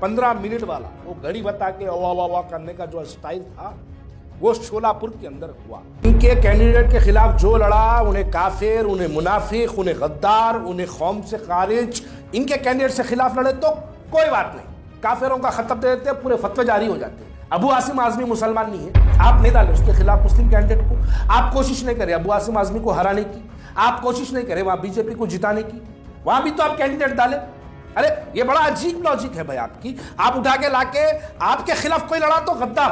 15 minute वाला वो घड़ी बता के वाह वाह वाह करने का जो स्टाइल था वो शोलापुर के अंदर हुआ। इनके कैंडिडेट के खिलाफ जो लड़ा, उन्हें काफिर, उन्हें मुनाफिक, उन्हें गद्दार, उन्हें कौम से खारिज, इनके कैंडिडेट से खिलाफ लड़े तो कोई बात नहीं, काफिरों का खत्म दे देते, पूरे फतवे जारी हो जाते। अबू आसिम आजमी मुसलमान नहीं है, आप नहीं डाले उसके खिलाफ मुस्लिम कैंडिडेट को, आप कोशिश नहीं करे अबू आसिम आजमी को हराने की, आप कोशिश नहीं करे वहां बीजेपी को जिताने की, वहां भी तो आप कैंडिडेट डाले। अरे ये बड़ा अजीब लॉजिक है भाई आपकी। आप उठा के लाके आपके खिलाफ कोई लड़ा तो गद्दार,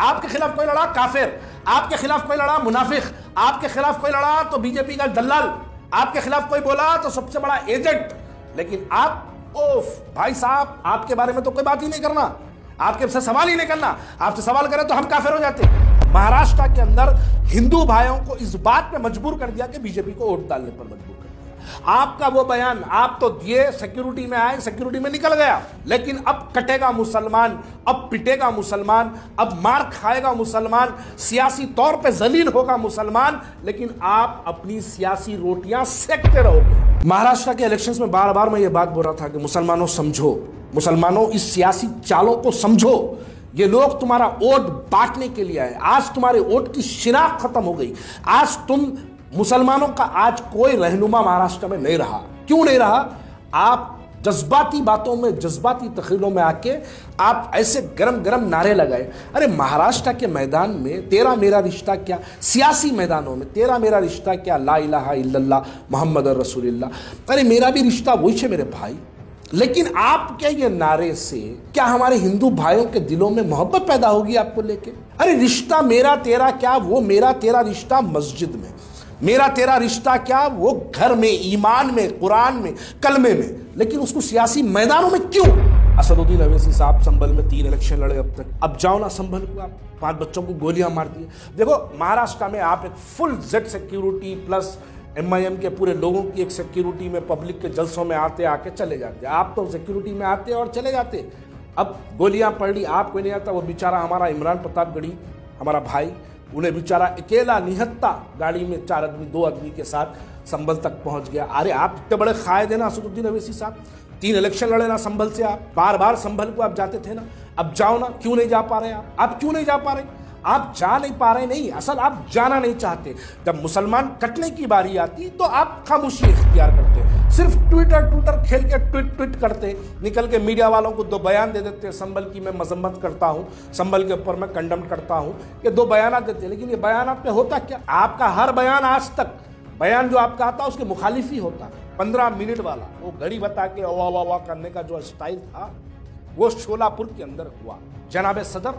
आपके खिलाफ कोई लड़ा काफिर, आपके खिलाफ कोई लड़ा मुनाफिक, आपके खिलाफ कोई लड़ा तो बीजेपी का दलाल, आपके खिलाफ कोई बोला तो सबसे बड़ा एजेंट। लेकिन आप ओफ भाई साहब, आपके बारे में तो कोई बात ही नहीं करना, आपके से सवाल ही नहीं करना। आपसे सवाल करें तो हम काफिर हो जाते। महाराष्ट्र के अंदर हिंदू भाइयों को इस बात पे मजबूर कर दिया कि बीजेपी को वोट डालने पर मजबूर कर दिया। आपका वो बयान आप तो दिए, सिक्योरिटी में आए, सिक्योरिटी में निकल गया, लेकिन अब कटेगा मुसलमान, अब पिटेगा मुसलमान, अब मार खाएगा मुसलमान, सियासी तौर पे जलील होगा मुसलमान, लेकिन आप अपनी सियासी रोटियां सेकते रहोगे। महाराष्ट्र के इलेक्शंस में बार बार मैं ये बात बोल रहा था कि मुसलमानों समझो, मुसलमानों इस सियासी चालों को समझो, ये लोग तुम्हारा वोट बांटने के लिए आए। आज तुम्हारे वोट की शिनाख्त खत्म हो गई। आज तुम मुसलमानों का आज कोई रहनुमा महाराष्ट्र में नहीं रहा। क्यों नहीं रहा? आप जज्बाती बातों में, जज्बाती तकरीरों में आके आप ऐसे गरम गरम नारे लगाए। अरे महाराष्ट्र के मैदान में तेरा मेरा रिश्ता क्या, सियासी मैदानों में तेरा मेरा रिश्ता क्या, ला इलाहा इल्लल्लाह मोहम्मद रसूलुल्लाह, अरे मेरा भी रिश्ता वही है मेरे भाई। लेकिन आपके ये नारे से क्या हमारे हिंदू भाइयों के दिलों में मोहब्बत पैदा होगी आपको लेके? अरे रिश्ता मेरा तेरा क्या, वो मेरा तेरा रिश्ता मस्जिद में, मेरा तेरा रिश्ता क्या वो घर में, ईमान में, कुरान में, कलमे में, लेकिन उसको सियासी मैदानों में क्यों? असदुद्दीन अवैसी साहब संभल में 3 इलेक्शन लड़े अब तक, अब जाओ ना संभल को, आप 5 बच्चों को गोलियां मार दी। देखो महाराष्ट्र में आप एक full Z security plus MIM के पूरे लोगों की एक सिक्योरिटी में पब्लिक के जलसों में आते आके चले जाते। आप तो सिक्योरिटी में आते और चले जाते। अब गोलियां पड़ ली, आपको नहीं आता। वो बेचारा हमारा इमरान प्रतापगढ़ी हमारा भाई, उन्हें बेचारा अकेला निहत्ता गाड़ी में 4 आदमी 2 आदमी के साथ संभल तक पहुंच गया। अरे आप इतने बड़े कायद है ना असदुद्दीन अवैसी साहब, 3 इलेक्शन लड़े ना संभल से, आप बार बार संभल को आप जाते थे ना, अब जाओ ना। क्यों नहीं जा पा रहे आप क्यों नहीं जा पा रहे? आप जा नहीं पा रहे नहीं, असल आप जाना नहीं चाहते। जब मुसलमान कटने की बारी आती तो आप खामोशी इख्तियार करते, सिर्फ ट्विटर खेल के ट्वीट करते, निकल के मीडिया वालों को 2 बयान दे देते, संभल की मैं मजम्मत करता हूं, संभल के ऊपर मैं कंडम करता हूं, ये 2 बयान देते। लेकिन ये बयान पे होता क्या? आपका हर बयान आज तक बयान जो आपका आता उसके मुखालिफ ही होता। 15 मिनट वाला वो घड़ी बता के वाह वाह वाह करने का जो स्टाइल था वो शोलापुर के अंदर हुआ। जनाब सदर,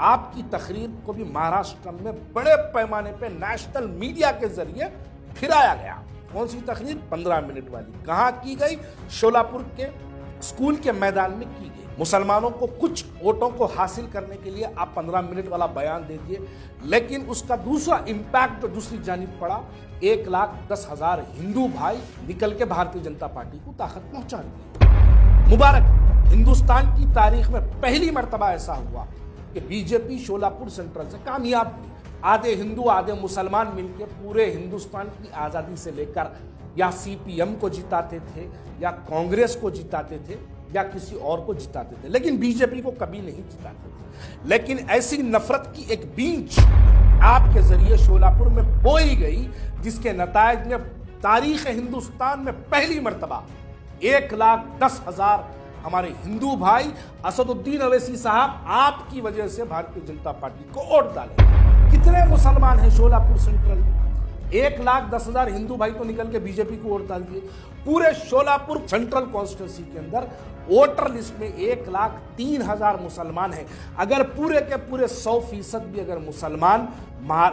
आपकी तकरीर को भी महाराष्ट्र में बड़े पैमाने पे नेशनल मीडिया के जरिए फिराया गया। कौन सी तकरीर? 15 मिनट वाली। कहां की गई? शोलापुर के स्कूल के मैदान में की गई। मुसलमानों को कुछ वोटों को हासिल करने के लिए आप 15 मिनट वाला बयान दे दिए, लेकिन उसका दूसरा इंपैक्ट जो दूसरी जानिब पड़ा, 1,10,000 हिंदू भाई निकल के भारतीय जनता पार्टी को ताकत पहुंचा दी। मुबारक। हिंदुस्तान की तारीख में पहली मर्तबा ऐसा हुआ कि बीजेपी शोलापुर सेंट्रल से कामयाब हुई। आधे हिंदू आधे मुसलमान मिलकर पूरे हिंदुस्तान की आज़ादी से लेकर या CPM को जिताते थे, या कांग्रेस को जिताते थे, या किसी और को जिताते थे, लेकिन बीजेपी को कभी नहीं जिताते थे। लेकिन ऐसी नफरत की एक बीज आपके जरिए शोलापुर में बोई गई, जिसके नतायज में तारीख हिंदुस्तान में पहली मर्तबा 1,10,000 हमारे हिंदू भाई असदुद्दीन अवैसी साहब आपकी वजह से भारतीय जनता पार्टी को वोट डाले। कितने मुसलमान हैं शोलापुर सेंट्रल में? 1,10,000 हिंदू भाई तो निकल के बीजेपी को वोट डाल दिए। पूरे शोलापुर सेंट्रल कॉन्स्टिट्यूंसी के अंदर वोटर लिस्ट में 1,03,000 मुसलमान हैं। अगर पूरे के पूरे 100% भी अगर मुसलमान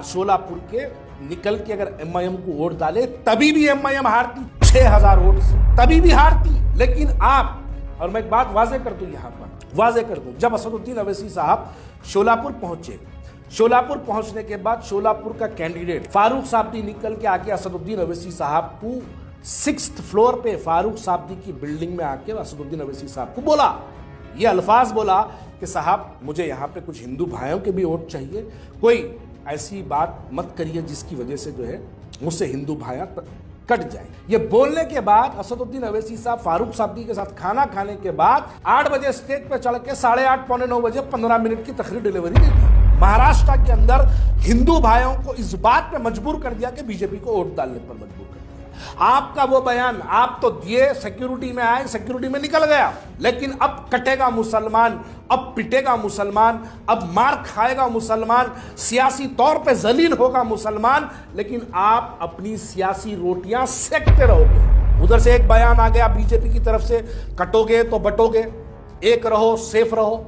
शोलापुर के निकल के अगर MIM को वोट डाले, तभी भी MIM हारती 6,000 वोट से, तभी भी हारती। लेकिन आप, और मैं एक बात वाजे कर दूं, यहां पर वाजे कर दूं, जब असदुद्दीन अवैसी साहब शोलापुर पहुंचे, शोलापुर पहुंचने के बाद शोलापुर का कैंडिडेट फारूक साब्दी निकल के आके असदुद्दीन अवैसी साहब को 6th फ्लोर पे फारूक साब्दी की बिल्डिंग में आके असदुद्दीन अवैसी साहब को बोला, ये अल्फाज बोला कि साहब मुझे यहाँ पे कुछ हिंदू भाइयों के भी वोट चाहिए, कोई ऐसी बात मत करिए जिसकी वजह से जो है मुझसे हिंदू भाइयां कट जाए। ये बोलने के बाद असदुद्दीन अवैसी साहब फारूक साहब के साथ खाना खाने के बाद 8 बजे स्टेज पे चढ़ के 8:30 पौने 9 बजे 15 मिनट की तकरीर डिलीवरी दे दी। महाराष्ट्र के अंदर हिंदू भाइयों को इस बात पे मजबूर कर दिया कि बीजेपी को वोट डालने पर मजबूर कर दिया। आपका वो बयान आप तो दिए, सिक्योरिटी में आए, सिक्योरिटी में निकल गया, लेकिन अब कटेगा मुसलमान, अब पिटेगा मुसलमान, अब मार खाएगा मुसलमान, सियासी तौर पे जलील होगा मुसलमान, लेकिन आप अपनी सियासी रोटियां सेकते रहोगे। उधर से एक बयान आ गया बीजेपी की तरफ से, कटोगे तो बटोगे, एक रहो सेफ रहो।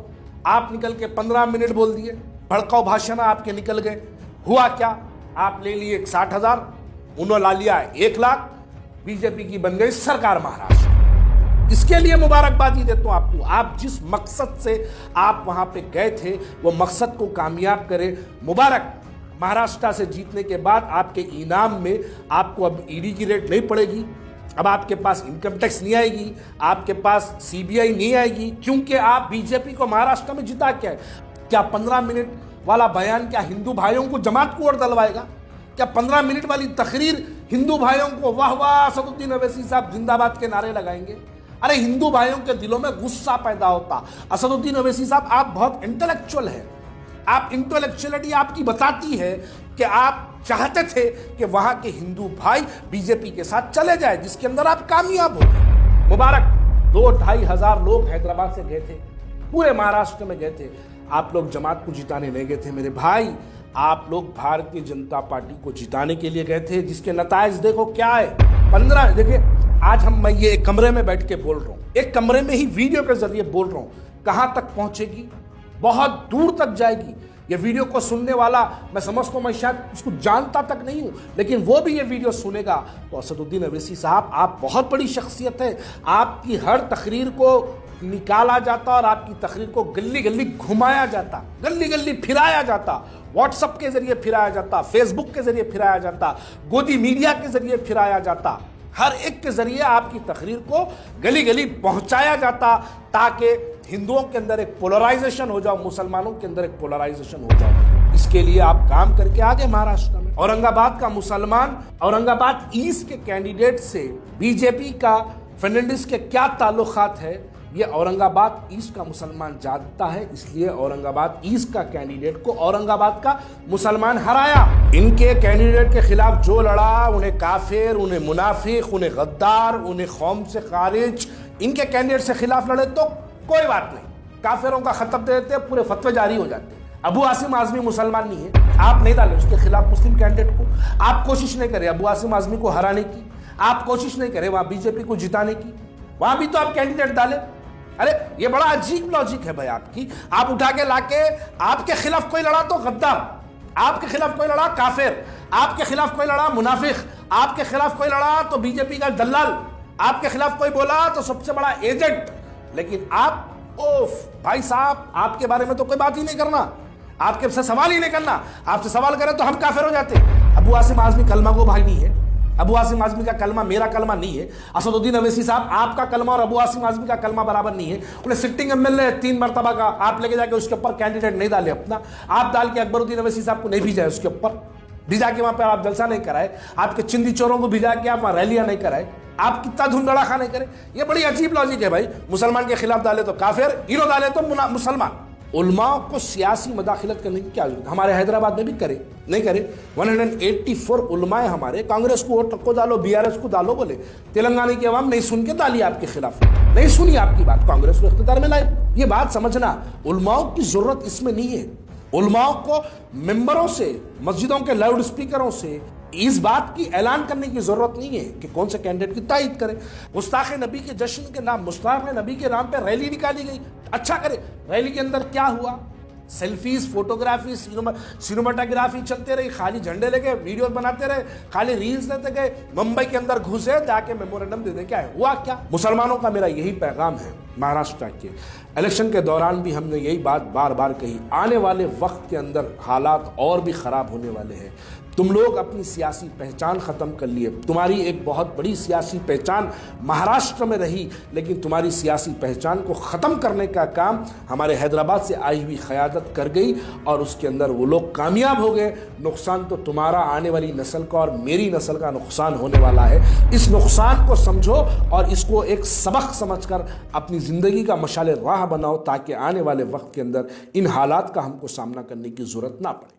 आप निकल के 15 मिनट बोल दिए, भड़काऊ भाषण आपके निकल गए। हुआ क्या? आप ले लिए 60,000, उन्होंने ला लिया 1 लाख, बीजेपी की बन गई सरकार महाराष्ट्र। इसके लिए मुबारकबादी देता हूं आपको। आप जिस मकसद से आप वहां पे गए थे वो मकसद को कामयाब करें, मुबारक। महाराष्ट्र से जीतने के बाद आपके इनाम में आपको अब ईडी की रेट नहीं पड़ेगी, अब आपके पास इनकम टैक्स नहीं आएगी, आपके पास सीबीआई नहीं आएगी, क्योंकि आप बीजेपी को महाराष्ट्र में जिता क्या है। क्या 15 मिनट वाला बयान क्या हिंदू भाइयों को जमात को वोट डलवाएगा? क्या 15 मिनट वाली तकरीर हिंदू भाइयों को वाह वाह असदुद्दीन अवैसी साहब जिंदाबाद के नारे लगाएंगे? अरे हिंदू भाइयों के दिलों में गुस्सा पैदा होता। असदुद्दीन अवैसी साहब आप बहुत इंटेलेक्चुअल हैं, आप इंटेलेक्चुअलिटी आपकी बताती है कि आप चाहते थे कि वहां के हिंदू भाई बीजेपी के साथ चले जाए, जिसके अंदर आप कामयाब हो गए। मुबारक। 2-2.5 हजार लोग हैदराबाद से गए थे, पूरे महाराष्ट्र में गए थे। आप लोग जमात को जिताने नहीं गए थे मेरे भाई, आप लोग भारतीय जनता पार्टी को जिताने के लिए गए थे, जिसके नताइज देखो क्या है। 15 देखिए, आज मैं ये एक कमरे में बैठ के बोल रहा हूँ, एक कमरे में ही वीडियो के जरिए बोल रहा हूँ, कहां तक पहुंचेगी? बहुत दूर तक जाएगी। ये वीडियो को सुनने वाला मैं समझता हूँ, मैं शायद उसको जानता तक नहीं हूँ, लेकिन वो भी ये वीडियो सुनेगा तो असदुद्दीन अवैसी साहब आप बहुत बड़ी शख्सियत है। आपकी हर तकरीर को निकाला जाता और आपकी तकरीर को गली गली घुमाया जाता, गली गली फिराया जाता, व्हाट्सएप के जरिए फिराया जाता, फेसबुक के जरिए फिराया जाता, गोदी मीडिया के जरिए फिराया जाता, हर एक के जरिए आपकी तकरीर को गली गली पहुंचाया जाता, ताकि हिंदुओं के अंदर एक पोलराइजेशन हो जाओ, मुसलमानों के अंदर एक पोलराइजेशन हो जाओ। इसके लिए आप काम करके आगे महाराष्ट्र में। औरंगाबाद का मुसलमान, औरंगाबाद ईस्ट के कैंडिडेट से बीजेपी का फर्नांडिस के क्या ताल्लुकात है, ये औरंगाबाद ईस्ट का मुसलमान जानता है। इसलिए औरंगाबाद ईस्ट का कैंडिडेट को औरंगाबाद का मुसलमान हराया। इनके कैंडिडेट के खिलाफ जो लड़ा, उन्हें काफिर, उन्हें मुनाफिक, उन्हें गद्दार, उन्हें कौम से खारिज, इनके कैंडिडेट से खिलाफ लड़े तो कोई बात नहीं, काफिरों का खत्म दे देते, पूरे फतवे जारी हो जाते। अबू आसिम आजमी मुसलमान नहीं है, आप नहीं डाले उसके खिलाफ मुस्लिम कैंडिडेट को, आप कोशिश नहीं करें अबू आसिम आजमी को हराने की, आप कोशिश नहीं करें वहां बीजेपी को जिताने की, वहां भी तो आप कैंडिडेट डाले। अरे ये बड़ा अजीब लॉजिक है भाई आपकी। आप उठा के लाके आपके खिलाफ कोई लड़ा तो गद्दार, आपके खिलाफ कोई लड़ा काफिर, आपके खिलाफ कोई लड़ा मुनाफिक, आपके खिलाफ कोई लड़ा तो बीजेपी का दलाल, आपके खिलाफ कोई बोला तो सबसे बड़ा एजेंट। लेकिन आप ओफ भाई साहब, आपके बारे में तो कोई बात ही नहीं करना, आपके से सवाल ही नहीं करना। आपसे सवाल करें तो हम काफिर हो जाते। अबू आसिम आजमी कलमा को भाई नहीं है, अबू आसिम आजमी का कलमा मेरा कलमा नहीं है। असदुद्दीन अवैसी साहब आपका कलमा और अबू आसिम आजमी का कलमा बराबर नहीं है। उन्हें सिटिंग एमएलए 3 मरतबा का आप लेके जाके उसके ऊपर कैंडिडेट नहीं डाले अपना, आप डाल के अकबरुद्दीन अवैसी साहब को नहीं भेजा है, उसके ऊपर भिजा के वहां पर आप जलसा नहीं कराए, आपके चिंदी चोरों को भिजा के आप वहां रैलियां नहीं कराए, आप कितना धुंधड़ाखा नहीं करे। ये बड़ी अजीब लॉजिक है भाई। मुसलमान के खिलाफ डाले तो काफिर, हीरो डाले तो मुसलमान। उलमाओं को सियासी मदाखिलत करने की क्या जरूरत? हमारे हैदराबाद में भी करे नहीं करे। 184 उलमाए हमारे, कांग्रेस को वोट को डालो, बीआरएस को डालो बोले, तेलंगाना की आवाम नहीं सुन के डाली आपके खिलाफ, नहीं सुनी आपकी बात, कांग्रेस को इख्तियार में लाए। ये बात समझना, उलमाओं की जरूरत इसमें नहीं है। उलमाओं को मेंबरों से, मस्जिदों के लाउड स्पीकरों से इस बात की ऐलान करने की जरूरत नहीं है कि कौन से कैंडिडेट की तायद करे। मुस्ताक नबी के जश्न के नाम, मुस्ताक नबी के नाम पे रैली निकाली गई, अच्छा करे। रैली के अंदर क्या हुआ? सेल्फीज, फोटोग्राफी, सिनेमाटोग्राफी चलते रही, खाली झंडे लेके वीडियो बनाते रहे, खाली रील्स देते गए, मुंबई के अंदर घुसे, जाके मेमोरेंडम दे दे। क्या है हुआ? क्या मुसलमानों का मेरा यही पैगाम है। महाराष्ट्र के इलेक्शन के दौरान भी हमने यही बात बार बार कही, आने वाले वक्त के अंदर हालात और भी खराब होने वाले हैं। तुम लोग अपनी सियासी पहचान खत्म कर लिए। तुम्हारी एक बहुत बड़ी सियासी पहचान महाराष्ट्र में रही, लेकिन तुम्हारी सियासी पहचान को खत्म करने का काम हमारे हैदराबाद से आई हुई क़यादत कर गई और उसके अंदर वो लोग कामयाब हो गए। नुकसान तो तुम्हारा, आने वाली नस्ल का और मेरी नस्ल का नुकसान होने वाला है। इस नुकसान को समझो और इसको एक सबक समझकर अपनी ज़िंदगी का मशाले राह बनाओ, ताकि आने वाले वक्त के अंदर इन हालात का हमको सामना करने की ज़रूरत ना पड़े।